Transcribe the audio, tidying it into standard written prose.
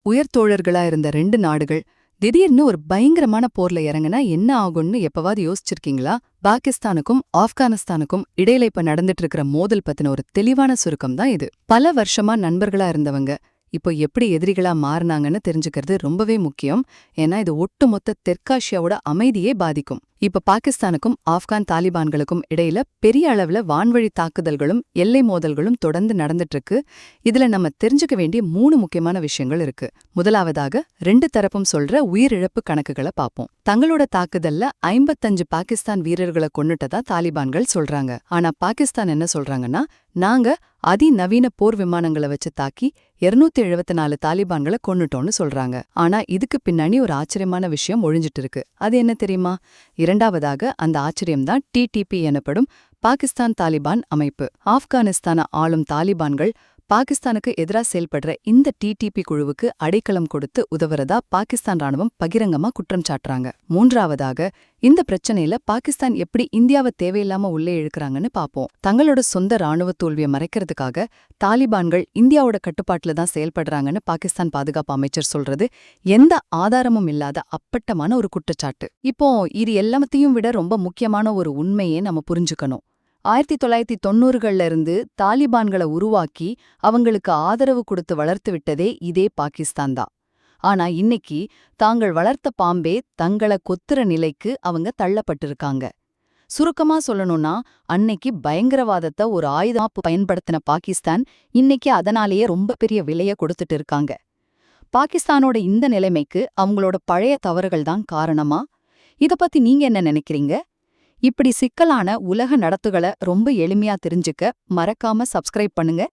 உயர்தோழர்களா இருந்த ரெண்டு நாடுகள் திடீர்னு ஒரு பயங்கரமான போர்ல இறங்குனா என்ன ஆகும்னு எப்பவாவது யோசிச்சிருக்கீங்களா? பாகிஸ்தானுக்கும் ஆப்கானிஸ்தானுக்கும் இடையில இப்ப நடந்துட்டு இருக்கிற மோதல் பத்தின ஒரு தெளிவான சுருக்கம் தான் இது. பல வருஷமா நண்பர்களா இருந்தவங்க இப்போ எப்படி எதிரிகளா மாறினாங்கன்னு தெரிஞ்சுக்கிறது ரொம்பவே முக்கியம். ஏன்னா இது ஒட்டுமொத்த தெற்காசியாவோட அமைதியே பாதிக்கும். இப்ப பாகிஸ்தானுக்கும் ஆப்கான் தாலிபான்களுக்கும் இடையில பெரிய அளவுல வான்வழி தாக்குதல்களும் எல்லை மோதல்களும் தொடர்ந்து நடந்துட்டு இருக்கு. இதுல நம்ம தெரிஞ்சுக்க வேண்டிய 3 முக்கியமான விஷயங்கள் இருக்கு. முதலாவதாக, ரெண்டு தரப்பும் சொல்ற உயிரிழப்பு கணக்குகளை பார்ப்போம். தங்களோட தாக்குதல்ல 55 பாகிஸ்தான் வீரர்களை கொன்னுட்டதா தாலிபான்கள் சொல்றாங்க. ஆனா பாகிஸ்தான் என்ன சொல்றாங்கன்னா, நாங்க அதிநவீன போர் விமானங்களை வச்சு தாக்கி 274 தாலிபான்களை கொன்னுட்டோம்னு சொல்றாங்க. ஆனா இதுக்கு பின்னாடி ஒரு ஆச்சரியமான விஷயம் ஒழிஞ்சிட்டு இருக்கு. அது என்ன தெரியுமா? இரண்டாவதாக, அந்த ஆச்சரியம்தான் டிடிபி எனப்படும் பாகிஸ்தான் தாலிபான் அமைப்பு. ஆப்கானிஸ்தான ஆளும் தாலிபான்கள் பாகிஸ்தானுக்கு எதிரா செயல்படுற இந்த டிடிபி குழுவுக்கு அடைக்கலம் கொடுத்து உதவுறதா பாகிஸ்தான் ராணுவம் பகிரங்கமா குற்றம் சாட்டுறாங்க. மூன்றாவதாக, இந்த பிரச்சனையில பாகிஸ்தான் எப்படி இந்தியாவை தேவையில்லாம உள்ளே இழுக்கிறாங்கன்னு பாப்போம். தங்களோட சொந்த ராணுவ தோல்வியை மறைக்கிறதுக்காக தாலிபான்கள் இந்தியாவோட கட்டுப்பாட்டுல தான் செயல்படுறாங்கன்னு பாகிஸ்தான் பாதுகாப்பு அமைச்சர் சொல்றது எந்த ஆதாரமும் இல்லாத அப்பட்டமான ஒரு குற்றச்சாட்டு. இப்போ இது எல்லாத்தையும் விட ரொம்ப முக்கியமான ஒரு உண்மையே நம்ம புரிஞ்சுக்கணும். 1990கள்ல இருந்து தாலிபான்களை உருவாக்கி அவங்களுக்கு ஆதரவு கொடுத்து வளர்த்து விட்டதே இதே பாகிஸ்தான் தான். ஆனா இன்னைக்கு தாங்கள் வளர்த்த பாம்பே தங்கள கொத்துற நிலைக்கு அவங்க தள்ளப்பட்டிருக்காங்க. சுருக்கமா சொல்லணும்னா, அன்னைக்கு பயங்கரவாதத்தை ஒரு ஆயுதமா பயன்படுத்தின பாகிஸ்தான் இன்னைக்கு அதனாலேயே ரொம்ப பெரிய விலைய கொடுத்துட்டு இருக்காங்க. பாகிஸ்தானோட இந்த நிலைமைக்கு அவங்களோட பழைய தவறுகள் தான் காரணமா? இத பத்தி நீங்க என்ன நினைக்கிறீங்க? இப்படி சிக்கலான உலக நடத்துகளை ரொம்ப எளிமையா தெரிஞ்சுக்க மறக்காம சப்ஸ்கிரைப் பண்ணுங்க.